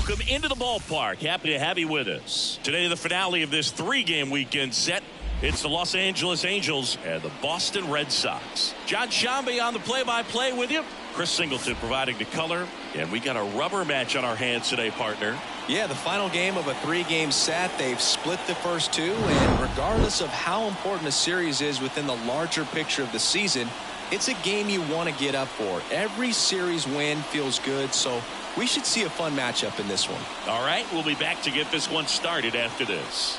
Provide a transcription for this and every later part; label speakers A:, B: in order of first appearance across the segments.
A: welcome into the ballpark. Happy to have you with us. Today, the finale of this three-game weekend set. It's the Los Angeles Angels and the Boston Red Sox. John Shambi on the play-by-play with you. Chris Singleton providing the color. And we got a rubber match on our hands today, partner.
B: Yeah, the final game of a three-game set. They've split the first two, and regardless of how important a series is within the larger picture of the season, it's a game you want to get up for. Every series win feels good, so we should see a fun matchup in this one.
A: All right, we'll be back to get this one started after this.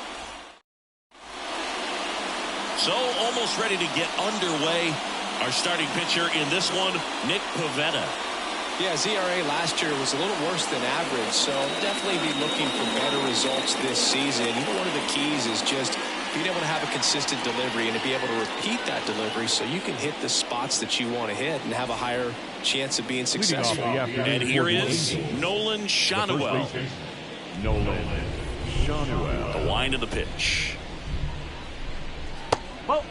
A: So almost ready to get underway. Our starting pitcher in this one, Nick Pivetta.
B: Yeah, his ERA last year was a little worse than average, so definitely be looking for better results this season. One of the keys is just being able to have a consistent delivery and to be able to repeat that delivery so you can hit the spots that you want to hit and have a higher chance of being successful.
A: And here is Nolan Schanuel. The line of the pitch.
C: Well,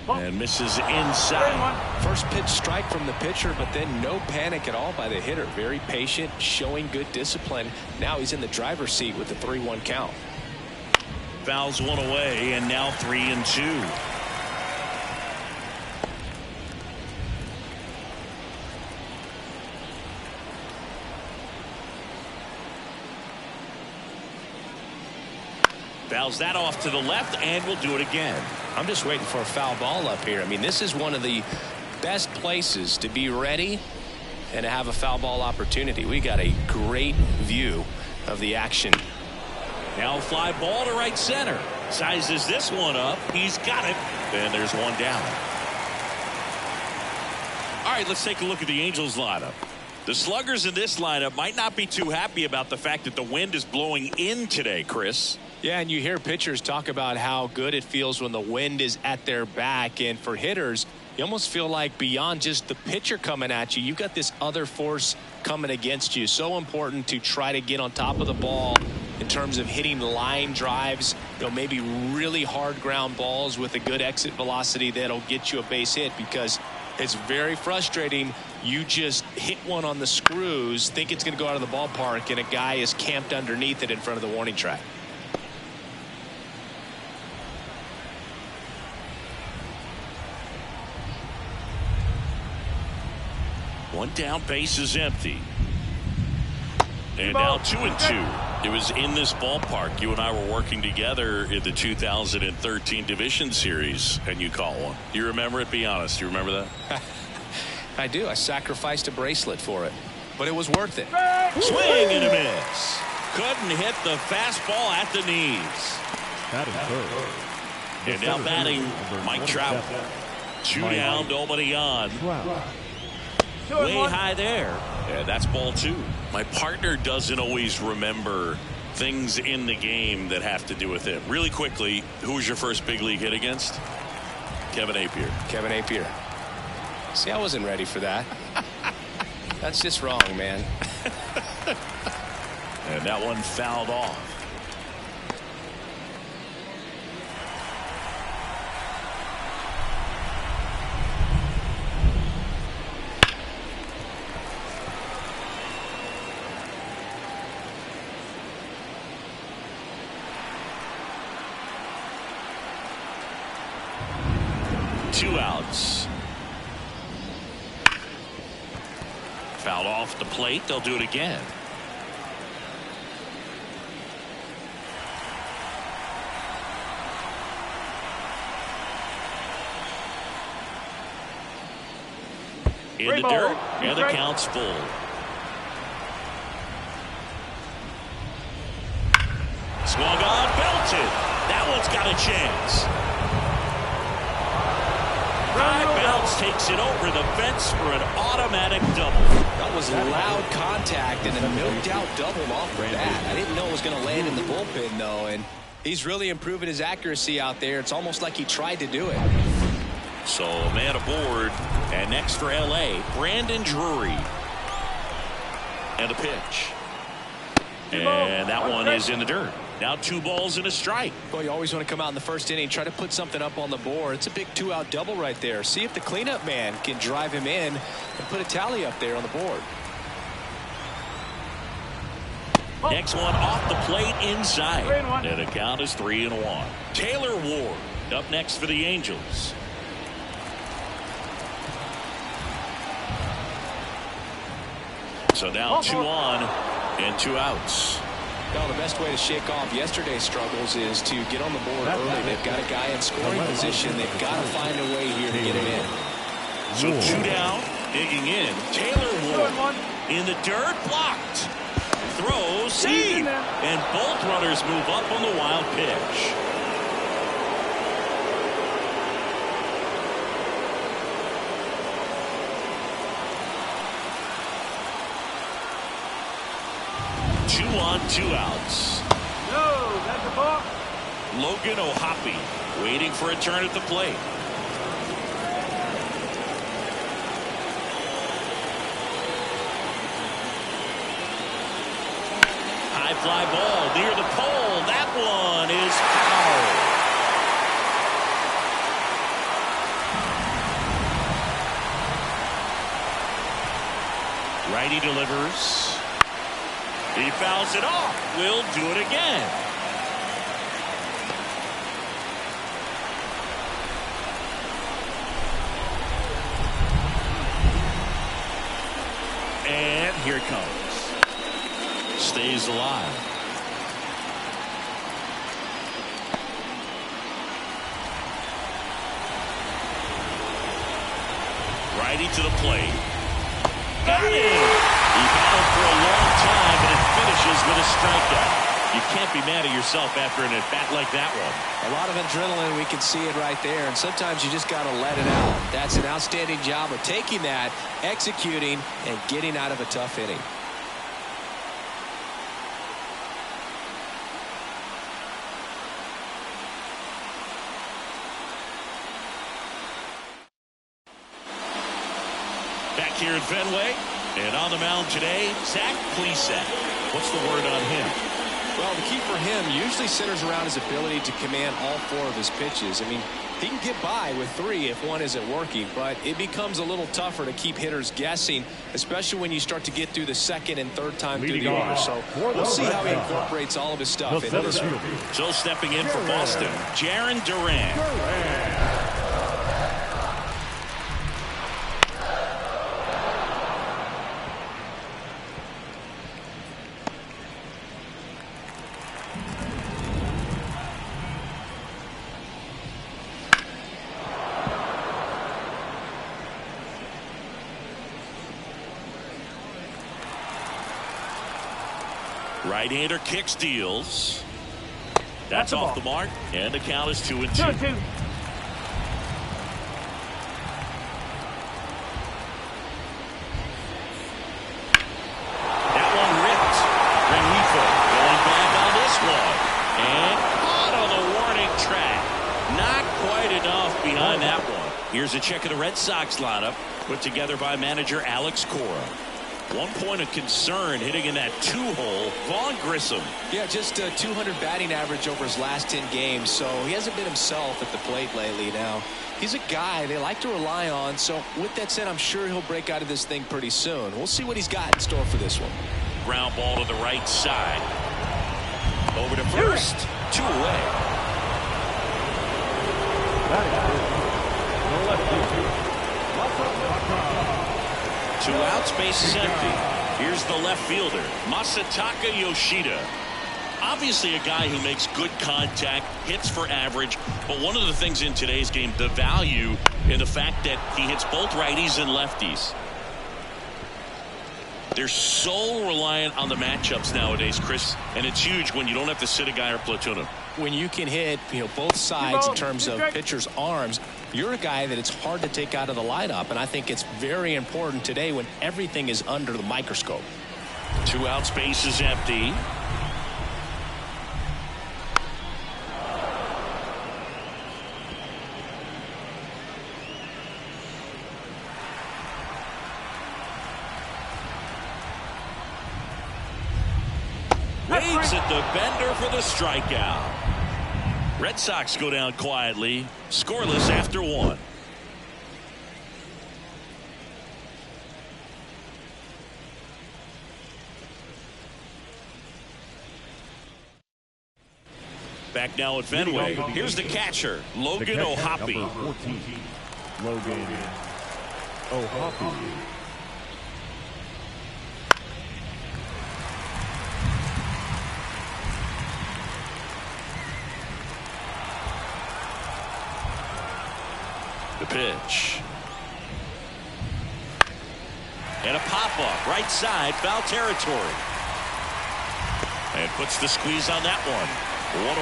A: and misses inside.
B: First pitch strike from the pitcher, but then no panic at all by the hitter. Very patient, showing good discipline. Now he's in the driver's seat with the 3-1 count.
A: Fouls one away, and now 3-2. Fouls that off to the left, and we'll do it again.
B: I'm just waiting for a foul ball up here. I mean, this is one of the best places to be ready and to have a foul ball opportunity. We got a great view of the action.
A: Now a fly ball to right center. Sizes this one up. He's got it. And there's one down. All right, let's take a look at the Angels lineup. The sluggers in this lineup might not be too happy about the fact that the wind is blowing in today, Chris.
B: Yeah, and you hear pitchers talk about how good it feels when the wind is at their back. And for hitters, you almost feel like beyond just the pitcher coming at you, you've got this other force coming against you. So important to try to get on top of the ball in terms of hitting line drives, maybe really hard ground balls with a good exit velocity that'll get you a base hit, because it's very frustrating. You just hit one on the screws, think it's going to go out of the ballpark, and a guy is camped underneath it in front of the warning track.
A: One down, base is empty. And now 2-2. It was in this ballpark. You and I were working together in the 2013 Division Series, and you caught one. Do you remember it? Be honest. Do you remember that?
B: I do. I sacrificed a bracelet for it, but it was worth it.
A: Swing and a miss. Couldn't hit the fastball at the knees.
C: that is third.
A: And now batting, Mike Trout. 2 down, nobody on. Way high there. And that's ball 2. My partner doesn't always remember things in the game that have to do with it. Really quickly, who was your first big league hit against? Kevin Appier.
B: Kevin Appier. See, I wasn't ready for that. That's just wrong, man.
A: And that one fouled off. Two outs. Fouled off the plate. They'll do it again. In the dirt, and the count's full. Swung on, belted. That one's got a chance. High bounce takes it over the fence for an automatic double.
B: That was loud contact and a no-doubt double off the bat. I didn't know it was going to land in the bullpen, though, and he's really improving his accuracy out there. It's almost like he tried to do it.
A: So a man aboard, and next for L.A., Brandon Drury. And a pitch. And that one is in the dirt. Now 2 balls and a strike.
B: Well, you always want to come out in the first inning, try to put something up on the board. It's a big 2-out double right there. See if the cleanup man can drive him in and put a tally up there on the board.
A: Next one off the plate inside. And the count is 3-1. Taylor Ward up next for the Angels. So now 2 on and 2 outs.
B: Well, the best way to shake off yesterday's struggles is to get on the board early. They've got a guy in scoring position. They've got to find a way here to get him in.
A: So 2 down, digging in. Taylor Ward in the dirt, blocked. Throw, save. And both runners move up on the wild pitch. Two on, 2 outs.
D: No, that's a ball.
A: Logan O'Hoppe waiting for a turn at the plate. High fly ball near the pole. That one is foul. Righty delivers. He fouls it off. Will do it again. And here it comes. Stays alive. Righty to the plate. Got it. He battled for a long time, and it finishes with a strikeout. You can't be mad at yourself after an at-bat like that one.
B: A lot of adrenaline, we can see it right there, and sometimes you just got to let it out. That's an outstanding job of taking that, executing, and getting out of a tough inning.
A: Back here at Fenway. And on the mound today, Zach Plesac. What's the word on him?
B: Well, the key for him usually centers around his ability to command all 4 of his pitches. I mean, he can get by with 3 if one isn't working, but it becomes a little tougher to keep hitters guessing, especially when you start to get through the second and third time through the order. So we'll see how he incorporates all of his stuff into this one.
A: So stepping in for Boston, Jarren Duran. Right-hander kick steals. That's off the mark, and the count is 2-2. That one ripped. Rengifo going back on this one, and caught on the warning track. Not quite enough behind that one. Here's a check of the Red Sox lineup put together by manager Alex Cora. 1 point of concern hitting in that 2-hole, Vaughn Grissom.
B: Yeah, just a 200 batting average over his last 10 games, so he hasn't been himself at the plate lately. Now, he's a guy they like to rely on, so with that said, I'm sure he'll break out of this thing pretty soon. We'll see what he's got in store for this one.
A: Ground ball to the right side. Over to first, 2 away. Two outs, base is empty. Here's the left fielder, Masataka Yoshida. Obviously a guy who makes good contact, hits for average, but one of the things in today's game, the value in the fact that he hits both righties and lefties. They're so reliant on the matchups nowadays, Chris, and it's huge when you don't have to sit a guy or platoon him.
B: When you can hit, both sides in terms of pitchers' arms, you're a guy that it's hard to take out of the lineup, and I think it's very important today when everything is under the microscope.
A: 2 outs, base is empty. Way Waits at the bender for the strikeout. Red Sox go down quietly, scoreless after 1. Back now at Fenway. Here's the catcher, Logan O'Hoppe.
C: Number 14, Logan O'Hoppe.
A: The pitch. And a pop-up, right side, foul territory. And puts the squeeze on that one. 1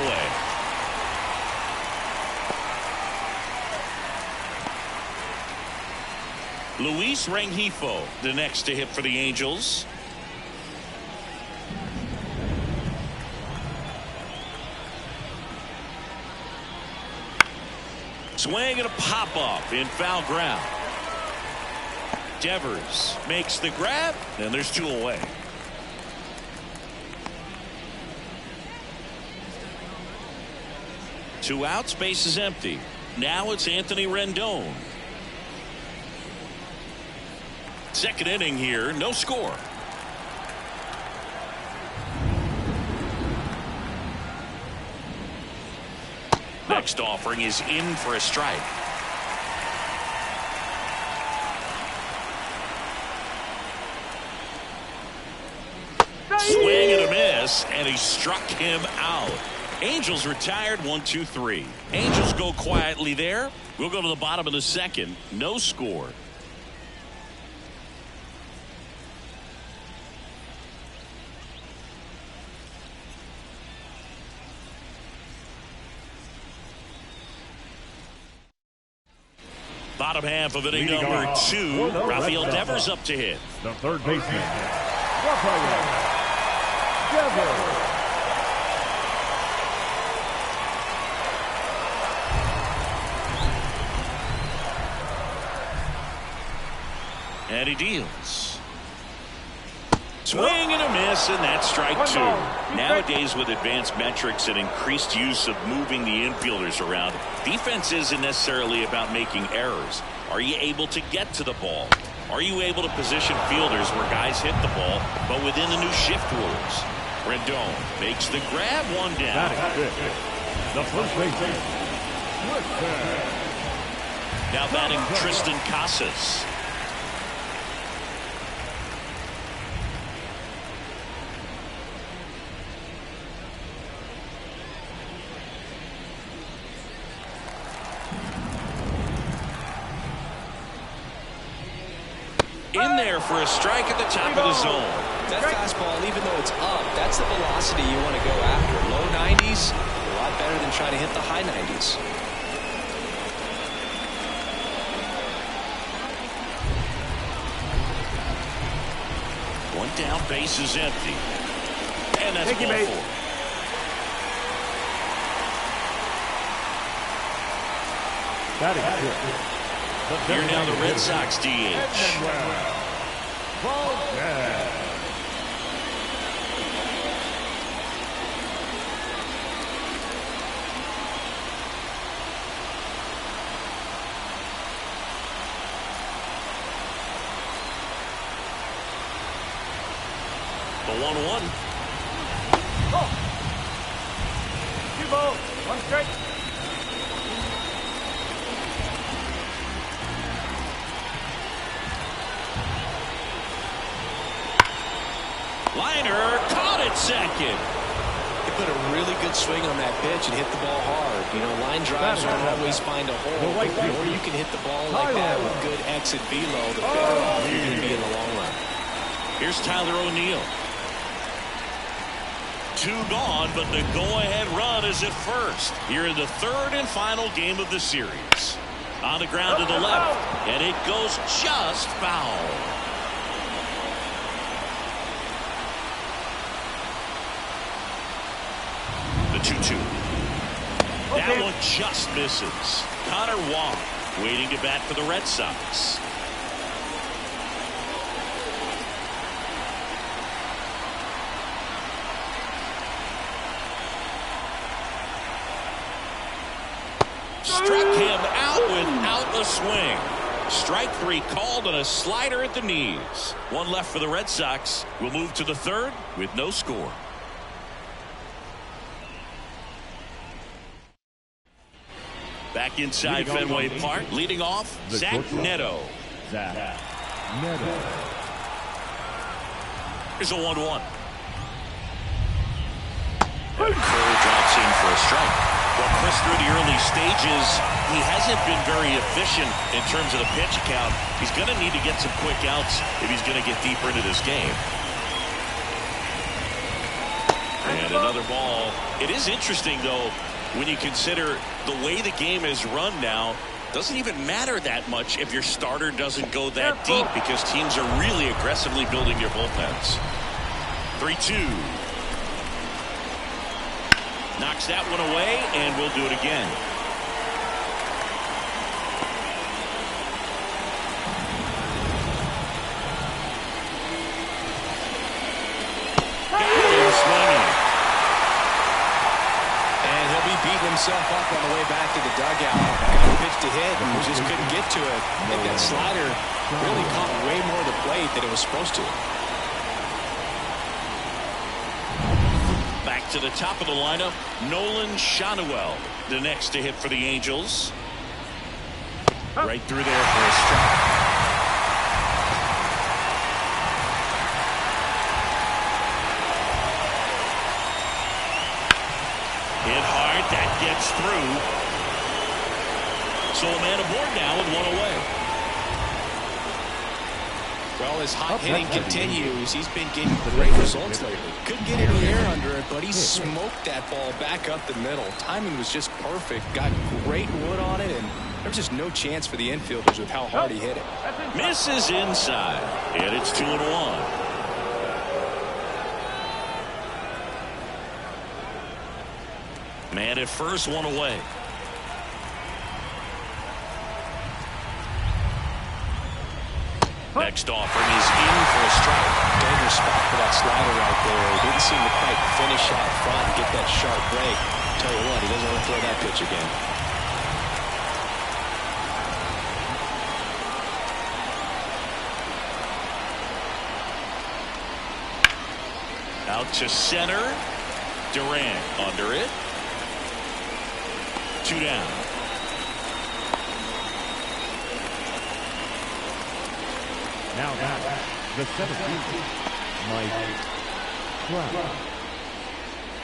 A: away. Luis Rengifo, the next to hit for the Angels. Swing and a pop-up in foul ground. Devers makes the grab, and there's 2 away. Two outs, base is empty. Now it's Anthony Rendon. Second inning here, no score. Next offering is in for a strike. Swing and a miss, and he struck him out. Angels retired 1-2-3. Angels go quietly there. We'll go to the bottom of the second. No score. Bottom half of inning number 2. Rafael Devers up to hit.
C: The third baseman, Rafael Devers.
A: And he deals. Swing and a miss, and that's strike 2. Nowadays, with advanced metrics and increased use of moving the infielders around, defense isn't necessarily about making errors. Are you able to get to the ball? Are you able to position fielders where guys hit the ball, but within the new shift rules? Rendon makes the grab, 1 down.
C: The first baseman,
A: Now batting Tristan Casas. In there for a strike at the top of the zone.
B: That fastball, even though it's up, that's the velocity you want to go after. Low 90s, a lot better than trying to hit the high 90s.
A: One down, base is empty. And that's ball 4. Here now the Red Sox DH. The 1-1.
D: 2 balls, 1 strike.
A: Liner caught it second.
B: He put a really good swing on that pitch and hit the ball hard. You know, line drives don't always find a hole. The more you can hit the ball like that with good exit velo, the better off you're going to be in the long run.
A: Here's Tyler O'Neill. 2 gone, but the go-ahead run is at first. Here in the third and final game of the series. On the ground to the left, and it goes just foul. The 2-2. That one just misses. Connor Wong waiting to bat for the Red Sox. Struck him out without a swing. Strike 3 called on a slider at the knees. One left for the Red Sox. We'll move to the third with no score. Back inside Fenway Park, leading off, Zach Neto.
C: Zach Neto.
A: Here's a 1-1. Cole drops in for a strike. Well, Chris, through the early stages, he hasn't been very efficient in terms of the pitch count. He's going to need to get some quick outs if he's going to get deeper into this game. And another ball. It is interesting, though, when you consider the way the game is run now. Doesn't even matter that much if your starter doesn't go that deep, because teams are really aggressively building their bullpens. 3-2. Knocks that one away, and we'll do it again.
B: And he'll be beating himself up on the way back to the dugout. Got a pitch to hit and just couldn't get to it. I think that slider really caught way more of the plate than it was supposed to.
A: Back to the top of the lineup, Nolan Schanuel, the next to hit for the Angels. Right through there for a strike. Hit hard, that gets through. So a man aboard now and one away.
B: Well, his hot hitting continues. He's been getting great results lately. Couldn't get any air under it, but he smoked that ball back up the middle. Timing was just perfect. Got great wood on it, and there's just no chance for the infielders with how hard he hit it.
A: Misses inside, and it's 2-1. Man at first, one away. Next offering is in for a strike.
B: Dangerous spot for that slider right there. Didn't seem to quite finish out front and get that sharp break. Tell you what, he doesn't want to throw that pitch again.
A: Out to center. Duran under it. 2 down.
C: Now back, the 17th, Mike Trout.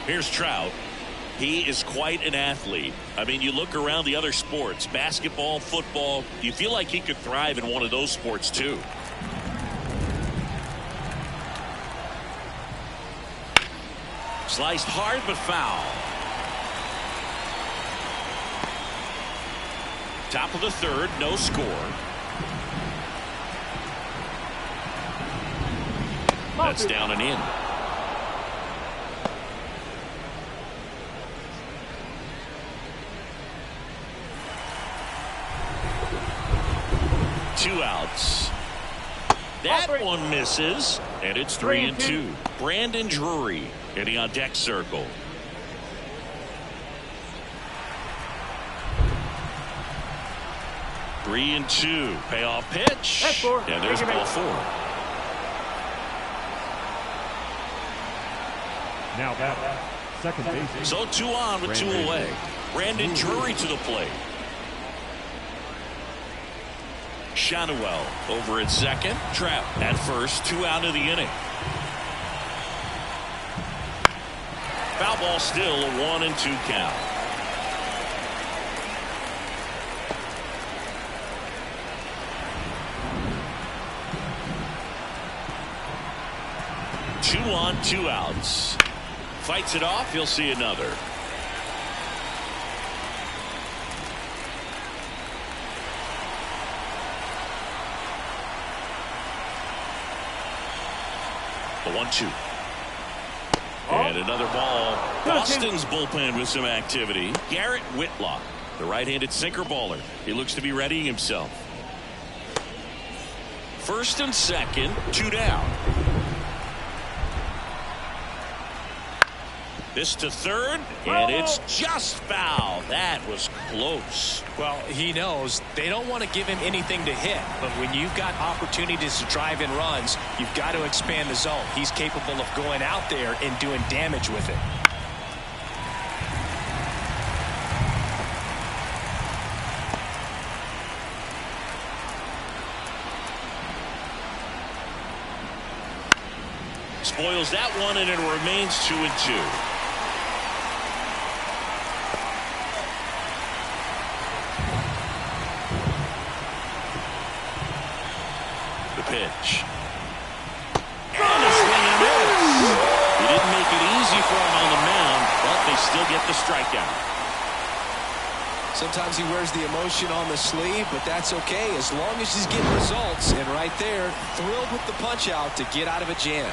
A: Here's Trout. He is quite an athlete. I mean, you look around the other sports, basketball, football, you feel like he could thrive in one of those sports too. Sliced hard but foul. Top of the third, no score. That's down and in. Two outs. That one misses, and it's 3-2. Brandon Drury hitting on deck circle. Three and 2. Payoff pitch. And there's ball 4.
C: Now that second base.
A: So 2 on with 2 away. Brandon Drury to the plate. Schanuel over at second. Trout at first. 2 out of the inning. Foul ball still, a 1-2 count. Two on, 2 outs. Fights it off. You'll see another. The 1-2. And another ball. Boston's bullpen with some activity. Garrett Whitlock, the right-handed sinker baller. He looks to be readying himself. First and second, 2 down. This to third, and it's just foul. That was close.
B: Well, he knows they don't want to give him anything to hit, but when you've got opportunities to drive in runs, you've got to expand the zone. He's capable of going out there and doing damage with it.
A: Spoils that one, and it remains 2-2. Pitch. And a swing and a miss. He didn't make it easy for him on the mound, but they still get the strikeout.
B: Sometimes he wears the emotion on the sleeve, but that's okay as long as he's getting results. And right there, thrilled with the punch out to get out of a jam.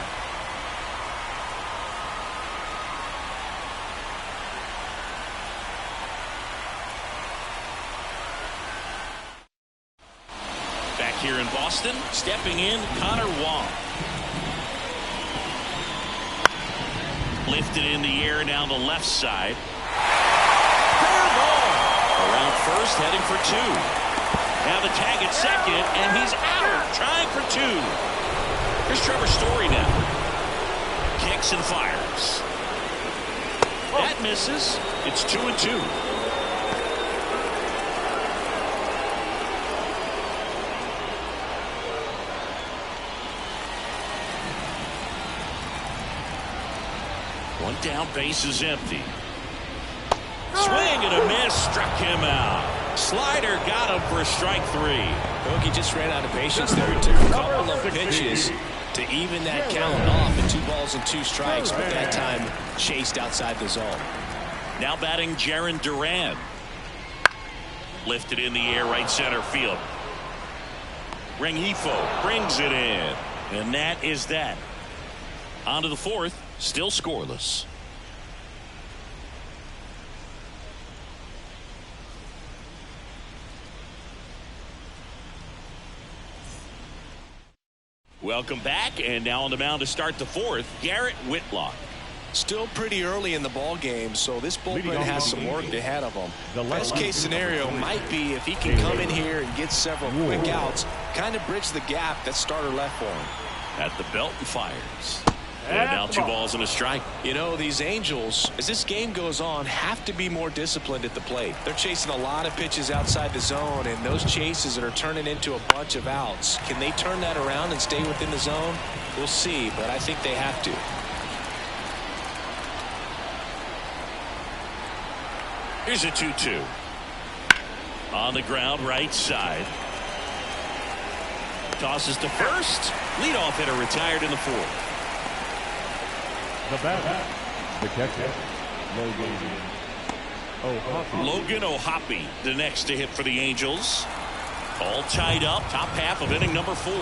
A: Here in Boston, stepping in, Connor Wong. Lifted in the air down the left side. Fair ball. Around first, heading for two. Now the tag at second, and he's out, trying for two. Here's Trevor Story now. Kicks and fires. That misses. It's 2-2. One down, base is empty. Swing and a miss, struck him out. Slider got him for strike three.
B: He just ran out of patience there. He took a couple of pitches to even that count off at 2 balls and 2 strikes, but that time chased outside the zone.
A: Now batting Jarren Duran. Lifted in the air, right center field. Rengifo brings it in, and that is that. On to the fourth. Still scoreless. Welcome back, and now on the mound to start the fourth, Garrett Whitlock.
B: Still pretty early in the ball game, so this bullpen has some work ahead of him. The best case scenario might be if he can come in here and get several quick outs, kind of bridge the gap that starter left for him.
A: At the belt and fires. And now 2 balls and a strike.
B: You know, these Angels, as this game goes on, have to be more disciplined at the plate. They're chasing a lot of pitches outside the zone, and those chases that are turning into a bunch of outs. Can they turn that around and stay within the zone? We'll see, but I think they have to.
A: Here's a 2-2. On the ground, right side. Tosses to first. Leadoff hitter retired in the fourth.
C: The batter, the catcher,
A: Logan O'Hoppe, the next to hit for the Angels. All tied up, top half of inning number 4.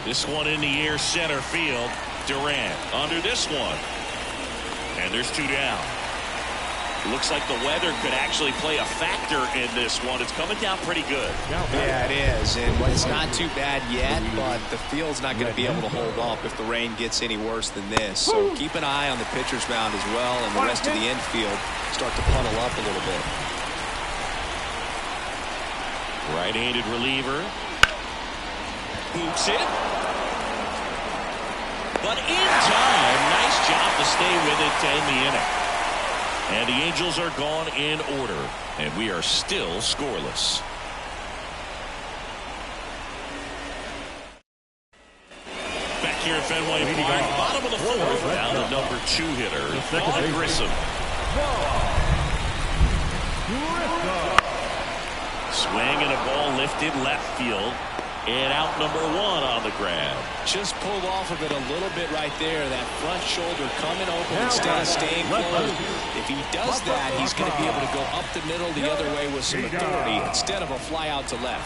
A: This one in the air, center field. Durant under this one. And there's 2 down. Looks like the weather could actually play a factor in this one. It's coming down pretty good.
B: Yeah, it is. And it's not too bad yet, but the field's not going to be able to hold up if the rain gets any worse than this. So keep an eye on the pitcher's mound as well, and the rest of the infield start to puddle up a little bit.
A: Right-handed reliever. Boots it. But in time, nice job to stay with it to end the inning. And the Angels are gone in order, and we are still scoreless. Back here at Fenway Park, bottom of the fourth, now the number 2 hitter, Vaughn Grissom. Swing and a ball lifted left field. And out number 1 on the ground.
B: Just pulled off of it a little bit right there. That front shoulder coming open instead of staying closed. If he does that, he's going to be able to go up the middle the other way with some authority instead of a fly out to left.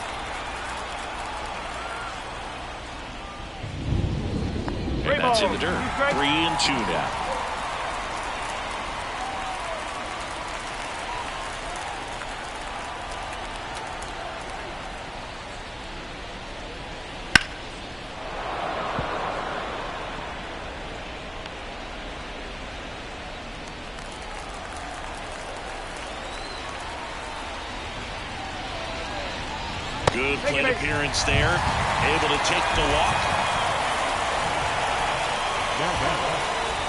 A: And that's in the dirt. 3-2 now. Good plate appearance there. Able to take the walk.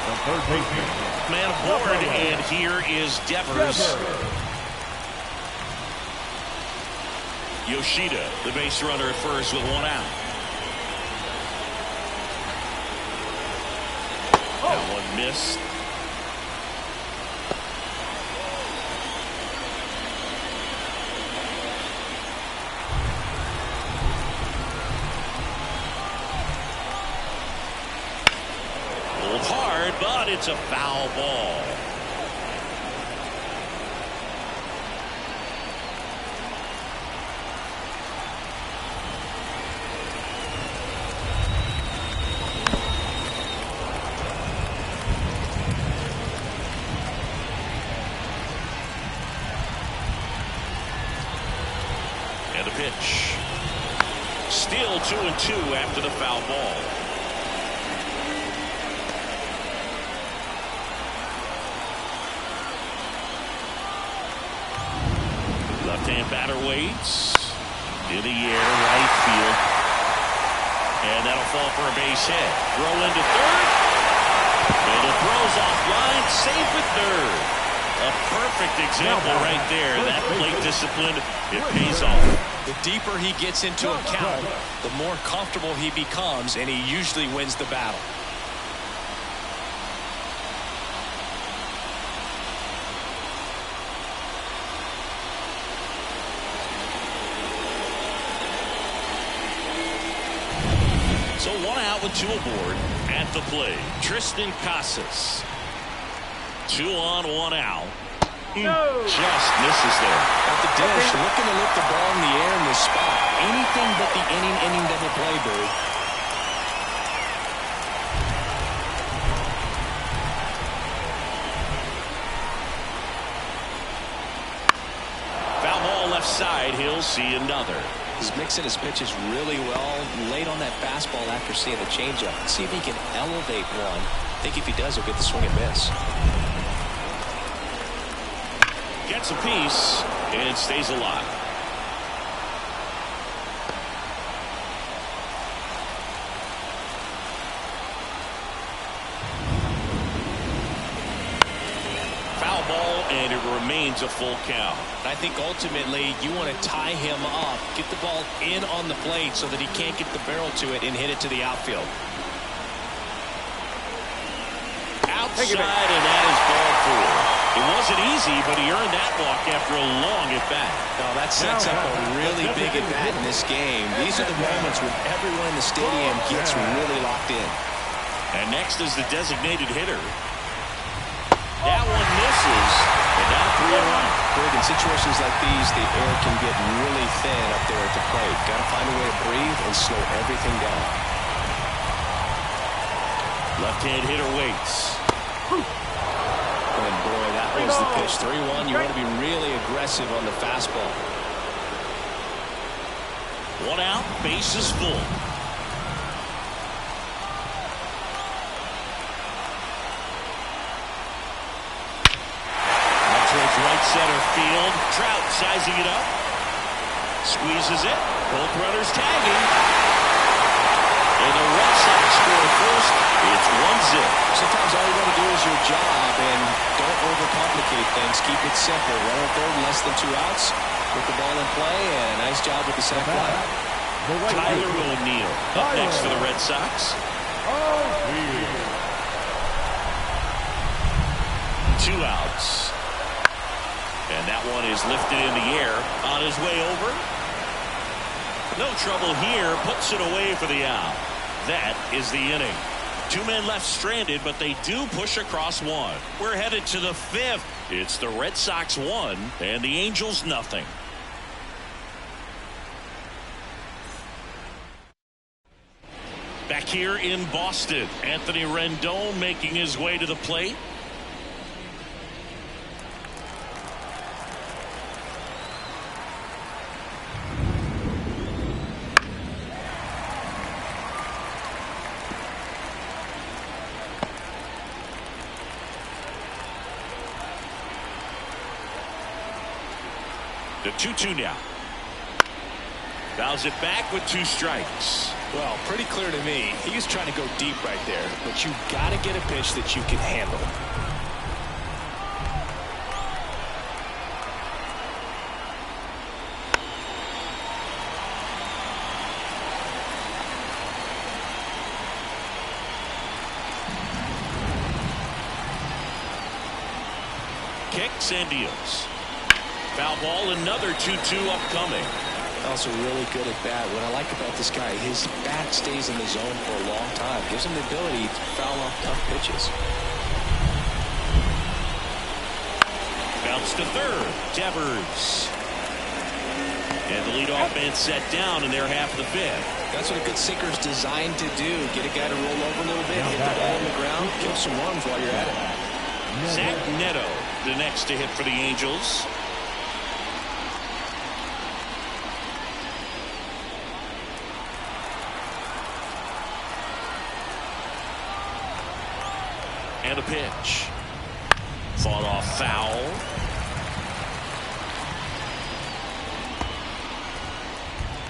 C: The third baseman.
A: Man aboard, and here is Devers. Yoshida, the base runner at first with 1 out. That one missed. Pulled hard, but it's a foul ball. And the pitch. Still 2-2 after the foul ball. Left-hand batter waits. In the air, right field. And that'll fall for a base hit. Throw into third. And it throws offline. Safe at third. A perfect example right there. That plate discipline, it pays off.
B: The deeper he gets into a count, the more comfortable he becomes, and he usually wins the battle.
A: So 1 out with 2 aboard at the plate. Tristan Casas. 2 on, 1 out. Just misses there.
B: At the dish, looking to lift the ball in the air in this spot. Anything but the inning double play, Bird.
A: Foul ball left side. He'll see another.
B: He's mixing his pitches really well. Late on that fastball after seeing the changeup. Let's see if he can elevate one. I think if he does, he'll get the swing and miss.
A: Gets a piece and stays alive. Foul ball, and it remains a full count.
B: I think ultimately you want to tie him up, get the ball in on the plate so that he can't get the barrel to it and hit it to the outfield.
A: Outside, and that is ball 4. It wasn't easy, but he earned that walk after a long at-bat.
B: Now that sets up a really big at-bat in this game. These are the moments when everyone in the stadium gets really locked in.
A: And next is the designated hitter. That one misses, and now 3-1.
B: Berg, in situations like these, the air can get really thin up there at the plate. Got to find a way to breathe and slow everything down.
A: Left-hand hitter waits.
B: And boy, that was the pitch. 3-1. You want to be really aggressive on the fastball.
A: 1 out, base is full. Towards right center field. Trout sizing it up. Squeezes it. Both runners tagging. And the Red Sox score first. It's 1-0.
B: Sometimes all you got to do is your job and don't overcomplicate things. Keep it simple. Runner third, less than 2 outs. Put the ball in play, and a nice job with the sac fly.
A: Tyler O'Neill up next for the Red Sox. 2 outs. And that one is lifted in the air on his way over. No trouble here. Puts it away for the out. That is the inning. 2 men left stranded, but they do push across 1. We're headed to the 5th. It's the Red Sox 1 and the Angels nothing. Back here in Boston, Anthony Rendon making his way to the plate. The 2-2 now. Fouls it back with 2 strikes.
B: Well, pretty clear to me. He was trying to go deep right there, but you got to get a pitch that you can handle.
A: Kicks and deals. Foul ball, another 2-2 upcoming.
B: Also really good at bat. What I like about this guy, his bat stays in the zone for a long time. Gives him the ability to foul off tough pitches.
A: Bounce to third. Devers. And the leadoff man set down in their half of the 5th.
B: That's what a good sinker's designed to do. Get a guy to roll over a little bit, hit the ball on the ground, kill some runs while you're at it.
A: Zach Neto, the next to hit for the Angels. And a pitch. Fought off foul.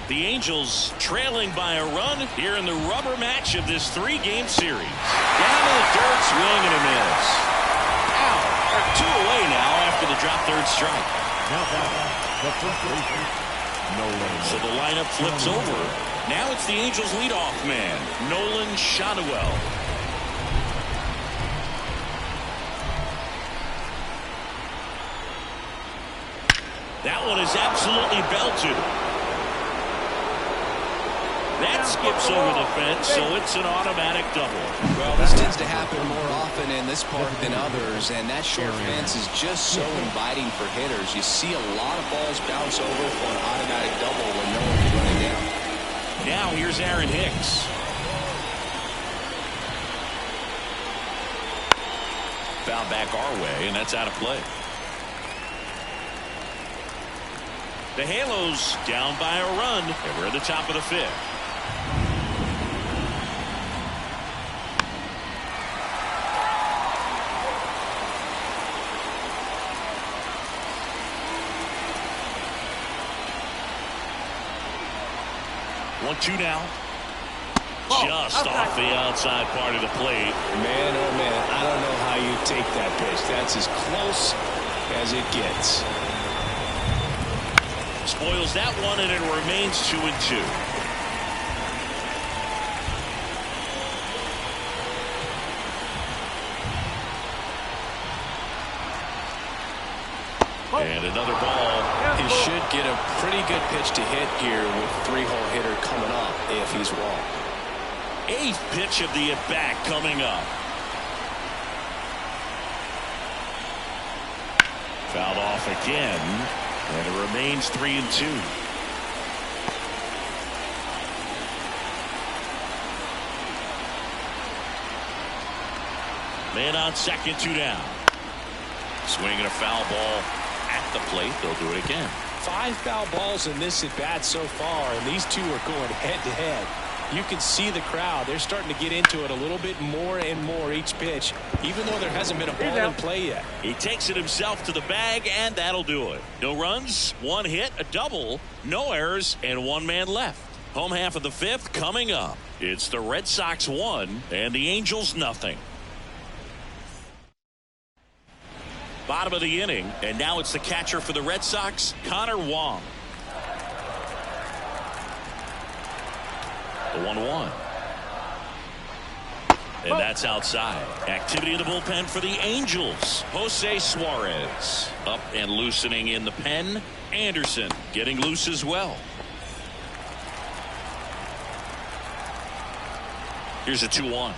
A: The Angels trailing by a run here in the rubber match of this 3-game series. Down to the dirt, swing and a miss. Out. They're 2 away now after the drop third strike.
C: Now the first baseman, Nolan.
A: So the lineup flips over. Now it's the Angels leadoff man, Nolan Shotwell. That one is absolutely belted. That skips over the fence, so it's an automatic double.
B: Well, this tends to happen more often in this park than others, and that short fence is just so inviting for hitters. You see a lot of balls bounce over for an automatic double when no one's running down.
A: Now here's Aaron Hicks. Foul back our way, and that's out of play. The Halos down by a run, and we're at the top of the 5th. One-two now. Just off the outside part of the plate.
B: Man, oh man, I don't know how you take that pitch. That's as close as it gets.
A: Spoils that one, and it remains 2-2. And another ball.
B: He should get a pretty good pitch to hit here with 3-hole hitter coming up if he's wrong.
A: 8th pitch of the at-bat coming up. Fouled off again, and it remains 3-2. Man on second, 2 down. Swinging a foul ball at the plate. They'll do it again.
B: 5 foul balls in this at-bat so far, and these two are going head-to-head. You can see the crowd. They're starting to get into it a little bit more and more each pitch, even though there hasn't been a ball in play yet.
A: He takes it himself to the bag, and that'll do it. No runs, 1 hit, a double, no errors, and 1 man left. Home half of the 5th coming up. It's the Red Sox 1 and the Angels nothing. Bottom of the inning, and now it's the catcher for the Red Sox, Connor Wong. The 1-1. And that's outside. Activity in the bullpen for the Angels. Jose Suarez up and loosening in the pen. Anderson getting loose as well. Here's a 2-1.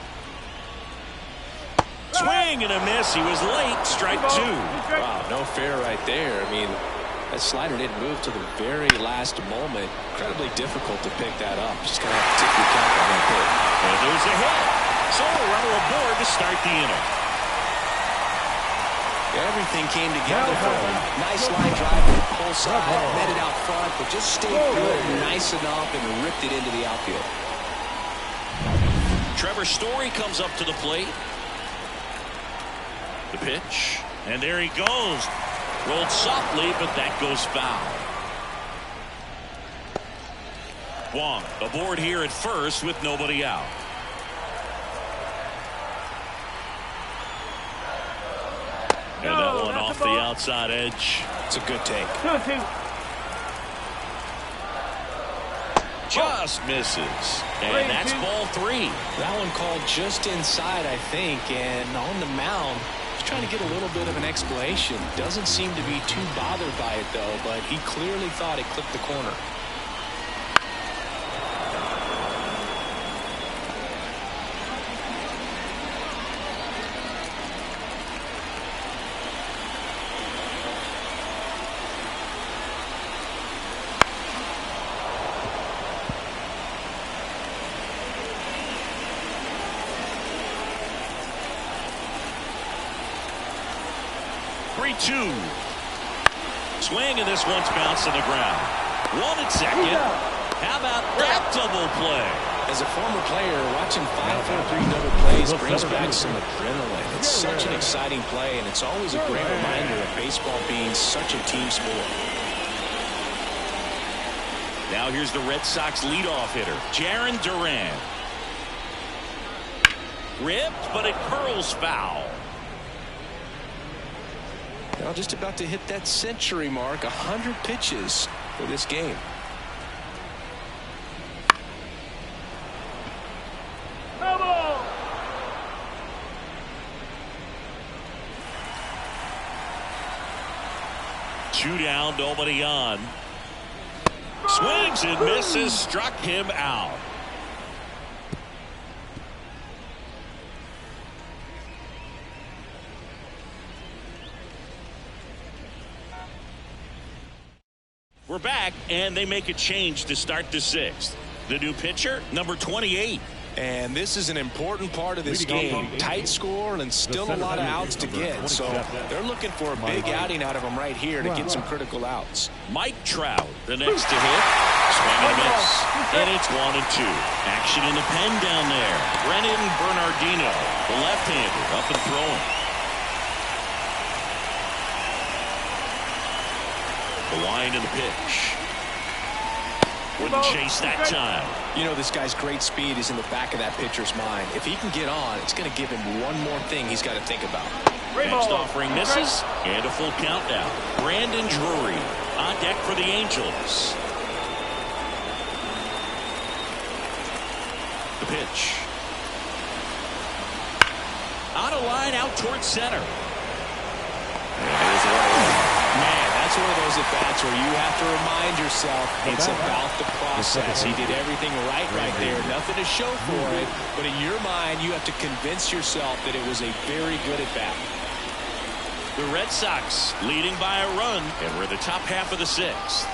A: Swing and a miss. He was late. Strike 2.
B: Wow, no fair right there. I mean, that slider didn't move to the very last moment. Incredibly difficult to pick that up. Just going to have to take your count on that pitch.
A: And there's a hit. So a runner aboard to start the inning.
B: Everything came together for him. Nice line drive to the pull side. Met it out front, but just stayed good, nice enough, and ripped it into the outfield.
A: Trevor Story comes up to the plate. The pitch. And there he goes. Rolled softly, but that goes foul. Wong aboard here at first with nobody out. And that one off the outside edge.
B: It's a good take.
D: 2-2.
A: Just misses. And that's ball 3.
B: That one called just inside, I think. And on the mound, he's trying to get a little bit of an explanation. Doesn't seem to be too bothered by it, though. But he clearly thought it clipped the corner.
A: Swing, and this one's bounced to the ground. 1 at second. How about that double play?
B: As a former player, watching 5-4-3 double plays brings back some adrenaline. It's such an exciting play, and it's always a great reminder of baseball being such a team sport.
A: Now here's the Red Sox leadoff hitter, Jarren Duran. Ripped, but it curls foul.
B: Now just about to hit that century mark, 100 pitches for this game.
D: Double.
A: Two down, nobody on. Swings and misses, struck him out. We're back, and they make a change to start the 6th. The new pitcher, number 28.
B: And this is an important part of this game. Tight score and still a lot of outs to get. So they're looking for a big outing out of him right here to get some critical outs.
A: Mike Trout, the next to hit. Swing and a miss. And it's 1-2. Action in the pen down there. Brennan Bernardino, the left-hander, up and throwing. The line and the pitch. Wouldn't chase that time.
B: You know, this guy's great speed is in the back of that pitcher's mind. If he can get on, it's going to give him one more thing he's got to think about.
A: Next offering misses, and a full count now. Brandon Drury on deck for the Angels. The pitch. Out of line, out towards center. And there's one.
B: Man, that's one of those at-bats where you have to remind yourself it's about the process. He did everything right there. Nothing to show for it. But in your mind, you have to convince yourself that it was a very good at-bat.
A: The Red Sox leading by a run, and we're in the top half of the 6th.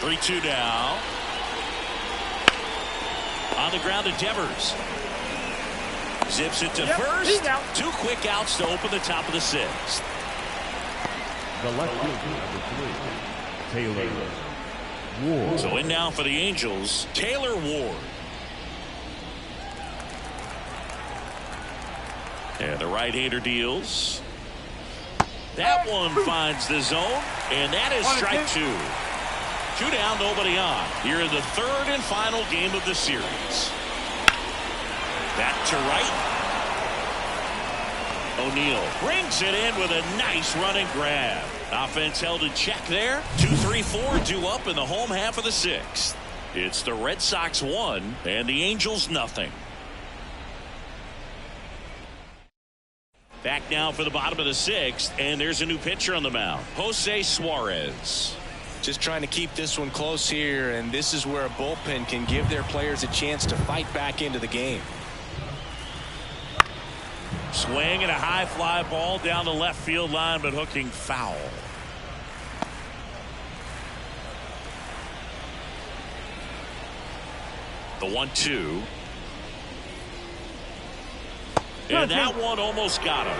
A: Three-two now. On the ground to Devers. Zips it to first. 2 quick outs to open the top of the 6th.
C: The left fielder, number 3, Taylor Ward.
A: So in now for the Angels, Taylor Ward. And the right-hander deals. That one finds the zone, and that is strike 2. 2 down, nobody on. Here in the 3rd and final game of the series. Back to right. O'Neill brings it in with a nice running grab. Offense held in check there. 2-3-4 due up in the home half of the 6th. It's the Red Sox 1 and the Angels nothing. Back now for the bottom of the 6th, and there's a new pitcher on the mound, Jose Suarez.
B: Just trying to keep this one close here, and this is where a bullpen can give their players a chance to fight back into the game.
A: Swing and a high fly ball down the left field line, but hooking foul. The 1-2. And that one almost got him.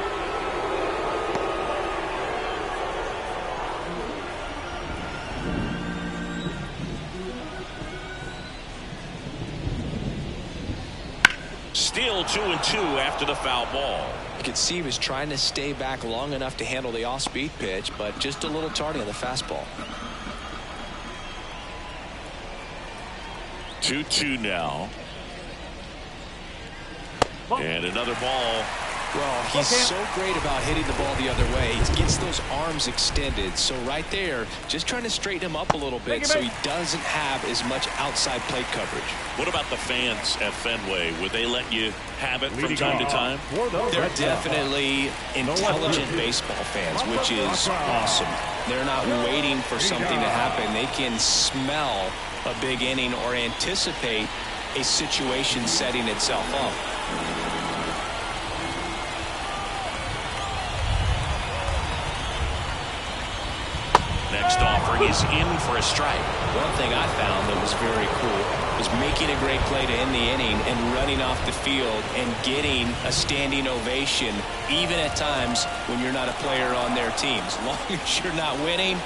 A: Still 2-2 after the foul ball.
B: You could see he was trying to stay back long enough to handle the off-speed pitch, but just a little tardy on the fastball.
A: 2-2 now. And another ball.
B: Well, he's so great about hitting the ball the other way. He gets those arms extended. So right there, just trying to straighten him up a little bit so he doesn't have as much outside plate coverage.
A: What about the fans at Fenway? Would they let you have it from time to time?
B: They're definitely intelligent baseball fans, which is awesome. They're not waiting for something to happen. They can smell a big inning or anticipate a situation setting itself up.
A: Next offering is in for a strike.
B: One thing I found that was very cool was making a great play to end the inning and running off the field and getting a standing ovation, even at times when you're not a player on their team. As long as you're not winning,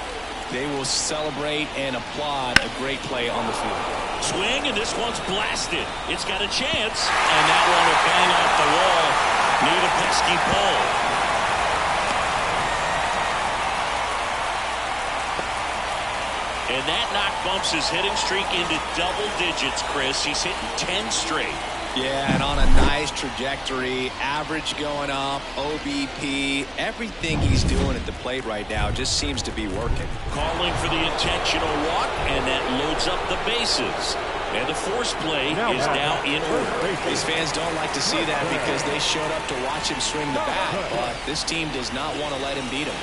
B: they will celebrate and applaud a great play on the field.
A: Swing, and this one's blasted. It's got a chance, and that one will bang off the wall near the pesky pole. And that knock bumps his hitting streak into double digits, Chris. He's hitting 10 straight.
B: Yeah, and on a nice trajectory, average going up, OBP, everything he's doing at the plate right now just seems to be working.
A: Calling for the intentional walk, and that loads up the bases. And the force play is now in order.
B: These fans don't like to see that because they showed up to watch him swing the bat, but this team does not want to let him beat him.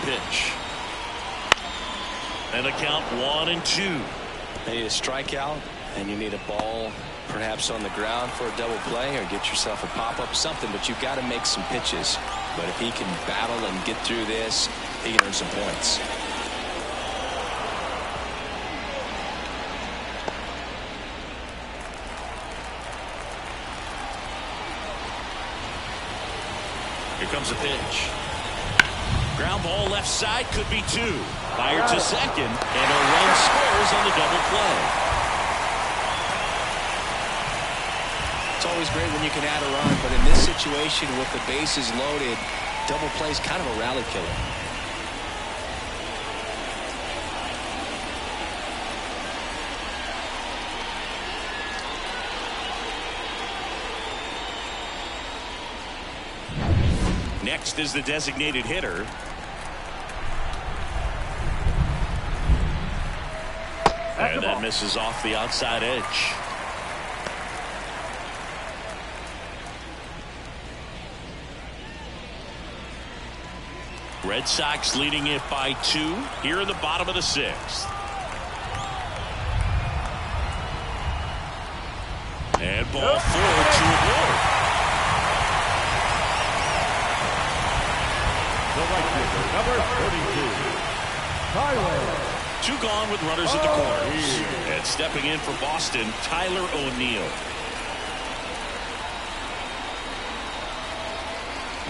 A: Pitch. And a count 1-2.
B: You need a strikeout, and you need a ball perhaps on the ground for a double play, or get yourself a pop-up, something, but you've got to make some pitches. But if he can battle and get through this, he can earn some points.
A: Here comes a pitch. Ground ball left side, could be two. Fired to second, and a run scores on the double play.
B: It's always great when you can add a run, but in this situation with the bases loaded, double play is kind of a rally killer.
A: Next is the designated hitter. And that misses off the outside edge. Red Sox leading it by 2 here in the bottom of the 6th. And ball 4 to a board.
C: The right fielder, number 32, Tyler.
A: 2 gone with runners at the corners. And stepping in for Boston, Tyler O'Neill.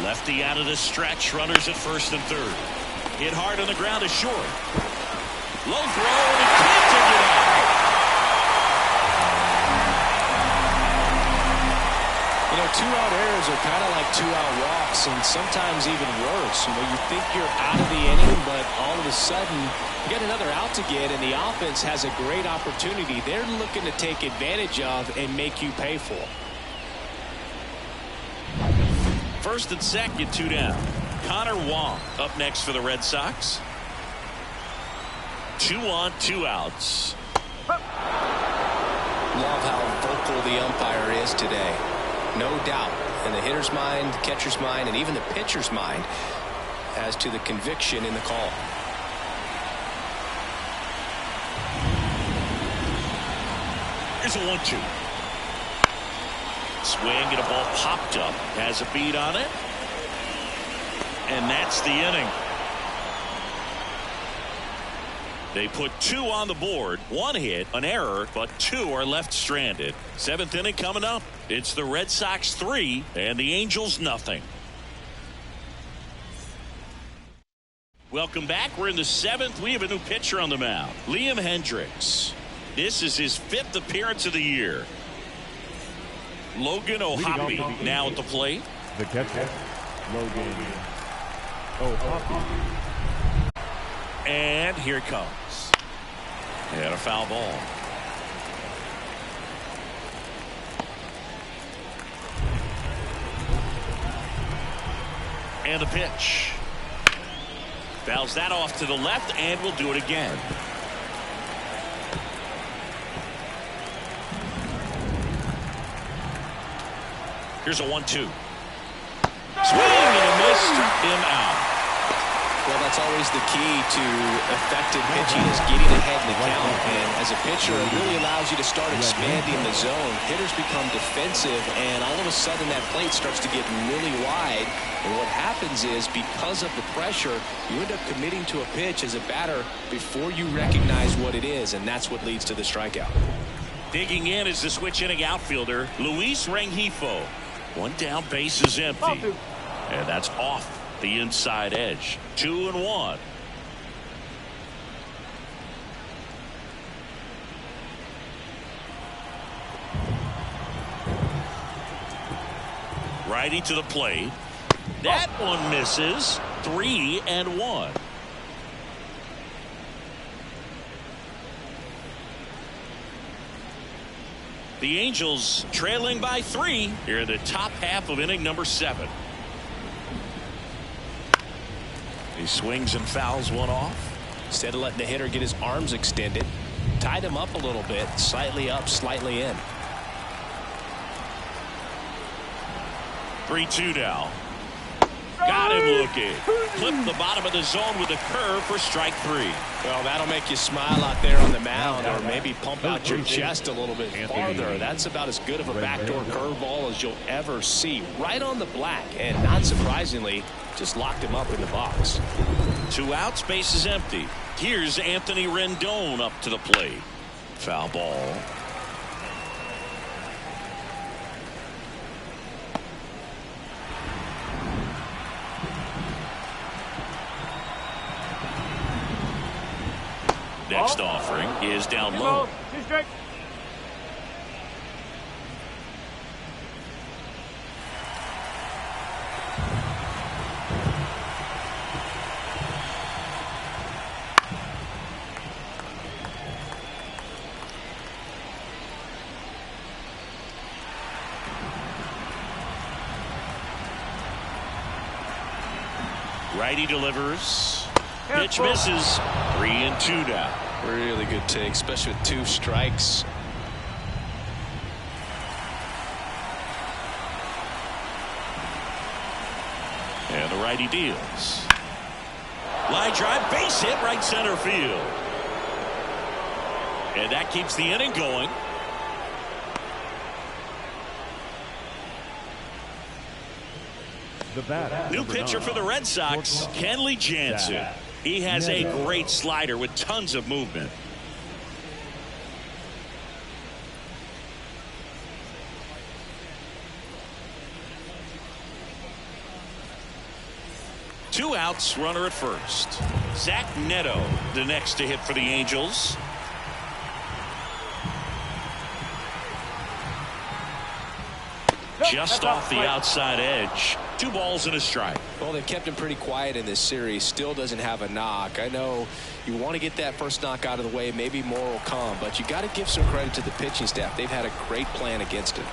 A: Lefty out of the stretch, runners at first and third. Hit hard on the ground is short. Low throw, and he can't take it out.
B: You know, 2-out errors are kind of like 2-out walks, and sometimes even worse. You know, you think you're out of the inning, but all of a sudden you get another out to get, and the offense has a great opportunity they're looking to take advantage of and make you pay for.
A: First and second, 2 down. Connor Wong up next for the Red Sox. 2 on, 2 outs.
B: Love how vocal the umpire is today. No doubt in the hitter's mind, the catcher's mind, and even the pitcher's mind as to the conviction in the call.
A: Here's a 1-2. Swing, and a ball popped up. Has a beat on it. And that's the inning. They put 2 on the board, 1 hit, an error, but 2 are left stranded. 7th inning coming up. It's the Red Sox 3 and the Angels nothing. Welcome back. We're in the 7th. We have a new pitcher on the mound, Liam Hendricks. This is his 5th appearance of the year. Logan O'Hoppe now at the plate.
C: The catcher, Logan O'Hoppe.
A: And here it comes. And a foul ball. And the pitch. Fouls that off to the left, and we'll do it again. Here's a 1-2. Swing and a miss. Struck him out.
B: Well, that's always the key to effective pitching, is getting ahead in the count. And as a pitcher, it really allows you to start expanding the zone. Hitters become defensive, and all of a sudden that plate starts to get really wide. And what happens is, because of the pressure, you end up committing to a pitch as a batter before you recognize what it is, and that's what leads to the strikeout.
A: Digging in is the switch inning outfielder, Luis Rengifo. One down, base is empty. And that's off the inside edge. 2-1. Righty to the plate. That one misses. 3-1. The Angels trailing by 3 here in the top half of inning number 7. He swings and fouls one off.
B: Instead of letting the hitter get his arms extended, tied him up a little bit, slightly up, slightly in.
A: 3-2 now. Got him looking. Clipped the bottom of the zone with a curve for strike 3.
B: Well, that'll make you smile out there on the mound, or maybe pump out your chest a little bit farther. That's about as good of a backdoor curveball as you'll ever see. Right on the black, and not surprisingly, just locked him up in the box.
A: 2 outs, base is empty. Here's Anthony Rendon up to the plate. Foul ball. Next offering is down low. Righty delivers. Pitch misses. 3-2 now.
B: Really good take, especially with 2 strikes.
A: And the righty deals. Line drive, base hit, right center field. And that keeps the inning going. New pitcher for the Red Sox, Kenley Jansen. He has a great slider with tons of movement. Two outs, runner at first. Zach Neto, the next to hit for the Angels. Just off the outside edge. 2 balls and a strike.
B: Well, they've kept him pretty quiet in this series. Still doesn't have a knock. I know you want to get that first knock out of the way. Maybe more will come, but you got to give some credit to the pitching staff. They've had a great plan against it.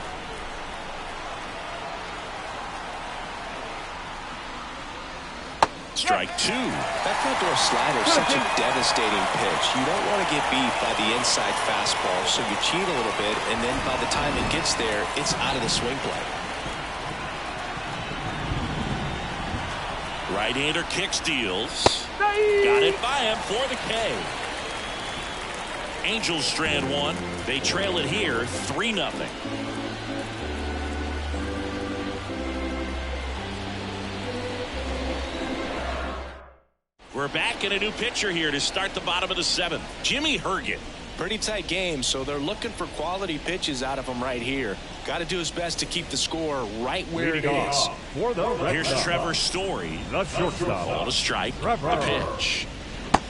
A: Strike 2.
B: That front door slider is such a devastating pitch. You don't want to get beat by the inside fastball, so you cheat a little bit, and then by the time it gets there, it's out of the swing play.
A: Right-hander kicks, deals. Got it by him for the K. Angels strand 1. They trail it here 3-0. We're back in a new pitcher here to start the bottom of the 7th. Jimmy Herget
B: Pretty tight game, so they're looking for quality pitches out of him right here. Got to do his best to keep the score right where it is.
A: Here's Trevor Story.
C: The shortstop.
A: Ball to strike.
C: Trevor.
A: The pitch.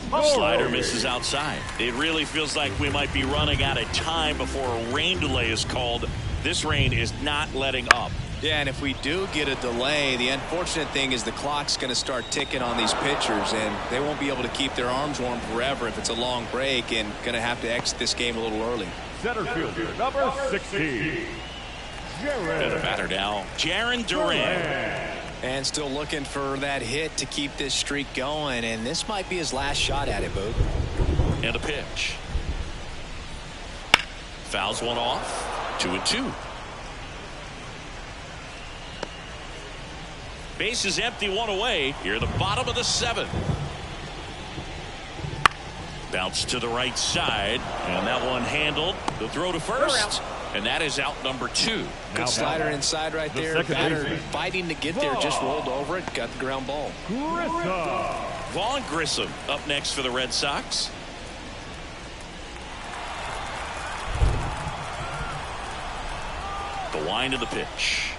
A: Slider misses outside. It really feels like we might be running out of time before a rain delay is called. This rain is not letting up.
E: Yeah, and if we do get a delay, the unfortunate thing is the clock's going to start ticking on these pitchers, and they won't be able to keep their arms warm forever if it's a long break, and going to have to exit this game a little early.
C: Center fielder, number 16.
A: And a batter now, Jarren Duran.
E: And still looking for that hit to keep this streak going, and this might be his last shot at it, Boog.
A: And a pitch. Fouls one off. 2-2. Base is empty, one away. Here at the bottom of the 7th. Bounce to the right side, and that one handled. The throw to first, and that is out number 2.
E: Good slider inside right there. Batter fighting to get there, just rolled over it, got the ground ball.
A: Vaughn Grissom up next for the Red Sox. The wind of the pitch.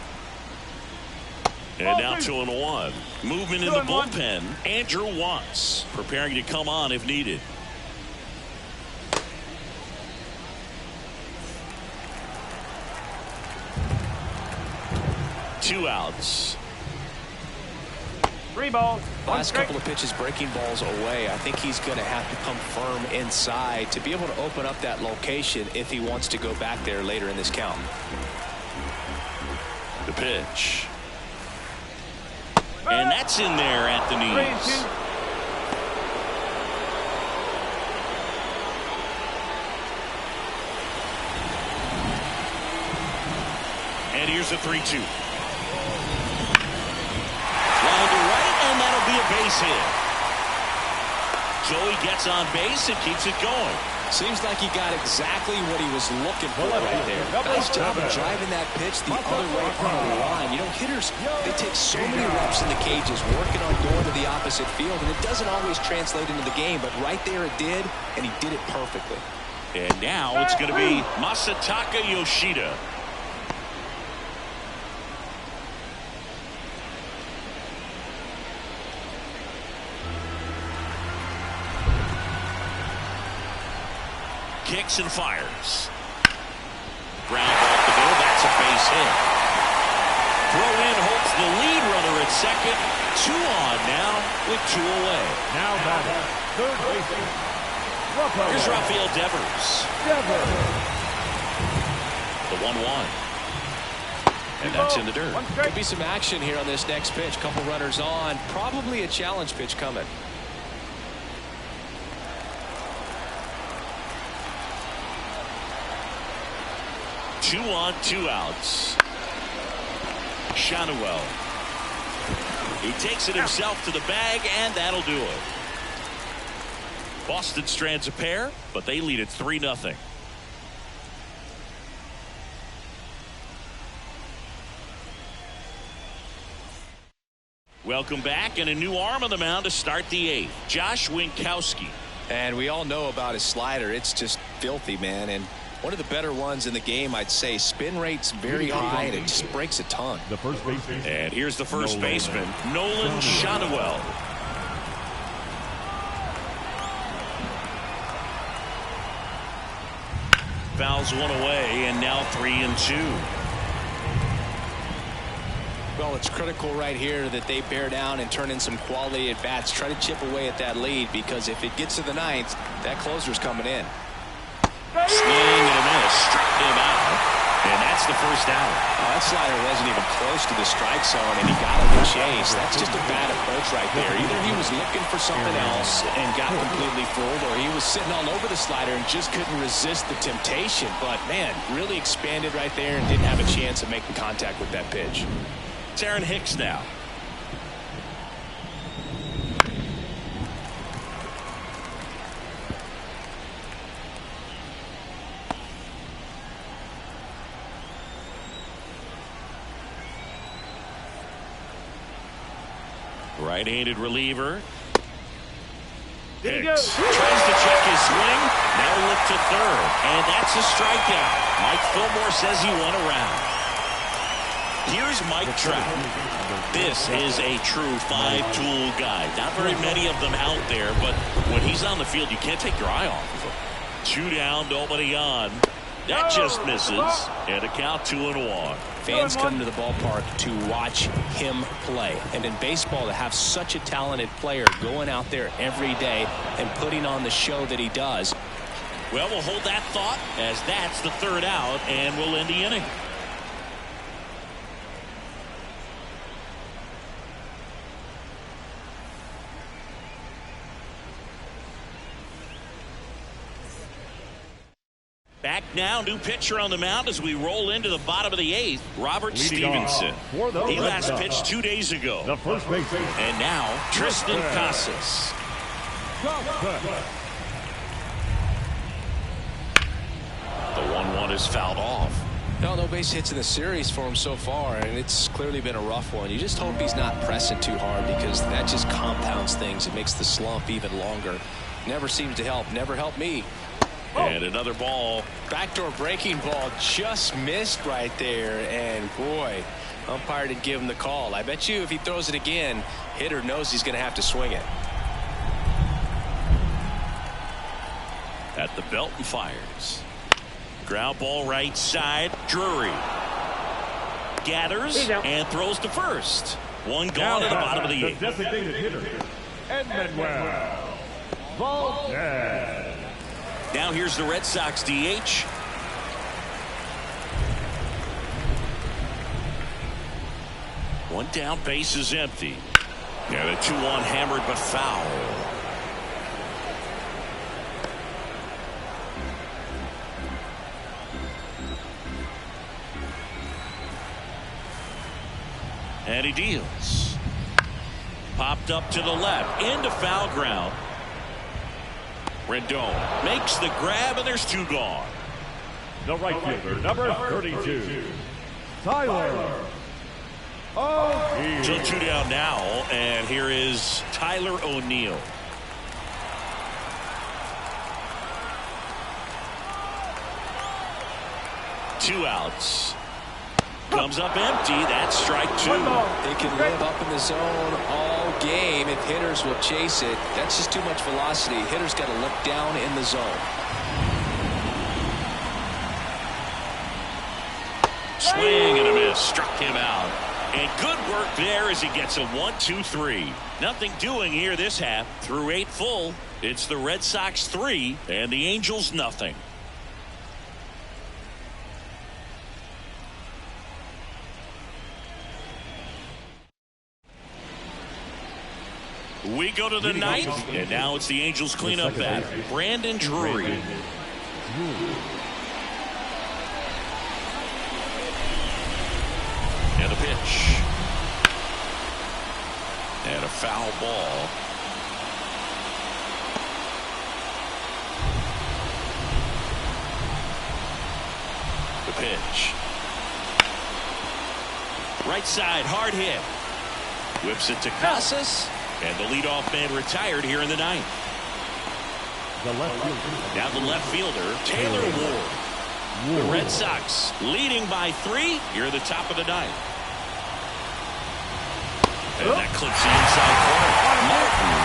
A: And now 2-1. Movement in the bullpen. Andrew Watts preparing to come on if needed. Two outs.
D: 3 balls.
E: Last couple of pitches breaking balls away. I think he's going to have to come firm inside to be able to open up that location if he wants to go back there later in this count.
A: The pitch. And that's in there at the knees. And here's a 3-2. Line to right, and that'll be a base hit. Joey gets on base and keeps it going.
E: Seems like he got exactly what he was looking for right there. Nice job of driving that pitch the other way from the line. You know, hitters, they take so many reps in the cages working on going to the opposite field, and it doesn't always translate into the game, but right there it did, and he did it perfectly.
A: And now it's going to be Masataka Yoshida. Kicks and fires. Ground off the middle. That's a base hit. Throw in holds the lead runner at second. 2 on now with 2 away.
C: Now batting, third baseman.
A: Here's Rafael Devers. The 1-1. And that's in the dirt.
E: Could be some action here on this next pitch. Couple runners on. Probably a challenge pitch coming.
A: 2 on, 2 outs. Shanuel. He takes it himself to the bag, and that'll do it. Boston strands a pair, but they lead it 3-0. Welcome back, and a new arm on the mound to start the 8th. Josh Winkowski.
E: And we all know about his slider. It's just filthy, man. And one of the better ones in the game, I'd say. Spin rate's very high, and it just breaks a ton.
C: The first baseman.
A: And here's the first baseman, Nolan Shanuel. Fouls one away, and now 3-2.
E: Well, it's critical right here that they bear down and turn in some quality at bats. Try to chip away at that lead, because if it gets to the 9th, that closer's coming in.
A: Swing and a miss, struck him out, and that's the first out.
E: That slider wasn't even close to the strike zone, and he got him the chase. That's just a bad approach right there. Either he was looking for something else and got completely fooled, or he was sitting all over the slider and just couldn't resist the temptation. But, man, really expanded right there and didn't have a chance of making contact with that pitch.
A: It's Aaron Hicks now. Right-handed reliever. Hicks tries to check his swing. Now look to third. And that's a strikeout. Mike Fillmore says he won a round. Here's Mike Trout. This is a true five-tool guy. Not very many of them out there, but when he's on the field, you can't take your eye off of him. 2 down, nobody on. That just misses. And a count 2-1.
B: Fans come to the ballpark to watch him play. And in baseball, to have such a talented player going out there every day and putting on the show that he does.
A: Well, we'll hold that thought as that's the 3rd out, and we'll end the inning. Back now, new pitcher on the mound as we roll into the bottom of the 8th. Robert Stevenson. He last pitched 2 days ago.
C: The first baseman.
A: And now, Tristan Casas. The 1-1 is fouled off.
B: No base hits in the series for him so far, and it's clearly been a rough one. You just hope he's not pressing too hard because that just compounds things. It makes the slump even longer. Never seems to help. Never helped me.
A: And another ball.
B: Backdoor breaking ball just missed right there. And boy, umpire didn't give him the call. I bet you if he throws it again, hitter knows he's going to have to swing it.
A: At the belt and fires. Ground ball right side. Drury gathers and throws to first. One gone at the bottom of the 8th.
C: Designated hitter, Edmanuel Valdez.
A: Now here's the Red Sox DH. One down, base is empty. Yeah, the 2-1 hammered but foul. And he deals. Popped up to the left, into foul ground. Rendon makes the grab, and there's 2 gone.
C: The right fielder, number 32, Tyler O'Neill.
A: So 2 down now, and here is Tyler O'Neill. Two outs. Comes up empty. That's strike 2.
B: They can live up in the zone all game if hitters will chase it. That's just too much velocity. Hitters got to look down in the zone.
A: Swing and a miss. Struck him out. And good work there as he gets a 1-2-3. Nothing doing here this half. Through 8 full, it's the Red Sox 3 and the Angels nothing. We go to the 9th, and now it's the Angels cleanup batter, Brandon Drury. And a pitch. And a foul ball. The pitch. Right side, hard hit. Whips it to Casas. And the leadoff man retired here in the 9th. Now the left fielder, Taylor Ward. The Red Sox leading by 3 here at the top of the 9th. And that clips the inside corner. Martin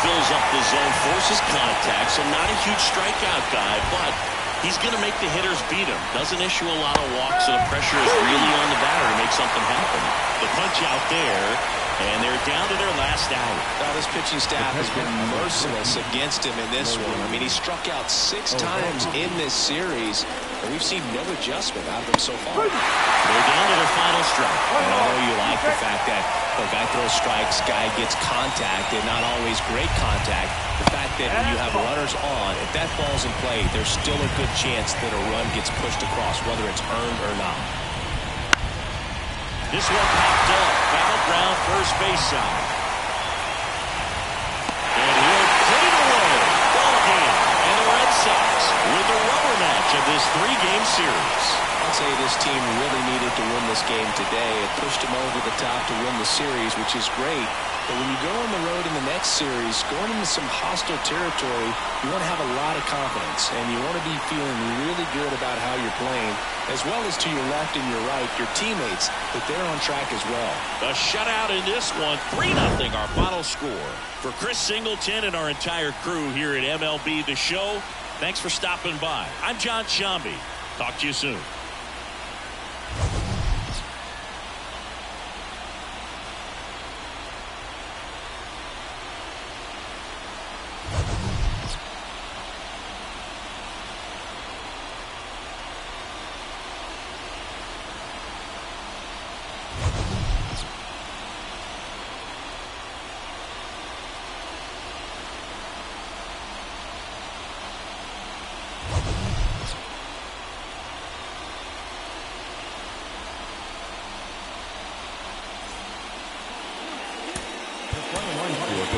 A: fills up the zone, forces contact, so not a huge strikeout guy, but he's going to make the hitters beat him. Doesn't issue a lot of walks, so the pressure is really on the batter to make something happen. The punch out there, and they're down to their last out.
B: Now, this pitching staff has been merciless against him in this one. I mean, he struck out 6 times in this series, and we've seen no adjustment out of him so far.
A: They're down to their final strike.
B: And I know you like the fact that the guy throws strikes, guy gets contact, and not always great contact. The fact that when you have runners on, if that ball's in play, there's still a good chance that a run gets pushed across, whether it's earned or not.
A: This one popped up. Foul ground, first base side. And he'll put it away. Ball game. And the Red Sox with the rubber match of this 3-game series.
B: can say this team really needed to win this game today. It pushed them over the top to win the series, which is great. But when you go on the road in the next series, going into some hostile territory, you want to have a lot of confidence, and you want to be feeling really good about how you're playing, as well as to your left and your right, your teammates, that they're on track as well.
A: A shutout in this one, 3-0 our final score. For Chris Singleton and our entire crew here at MLB The Show, thanks for stopping by. I'm John Shambi. Talk to you soon.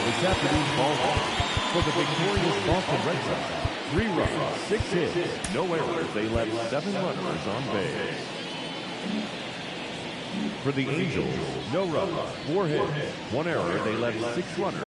C: This afternoon's ball for the victorious Boston Red Sox. 3 runs, 6 hits, no errors. They left 7 runners on base. For the Angels, no runs, 4 hits, 1 error. They left 6 runners.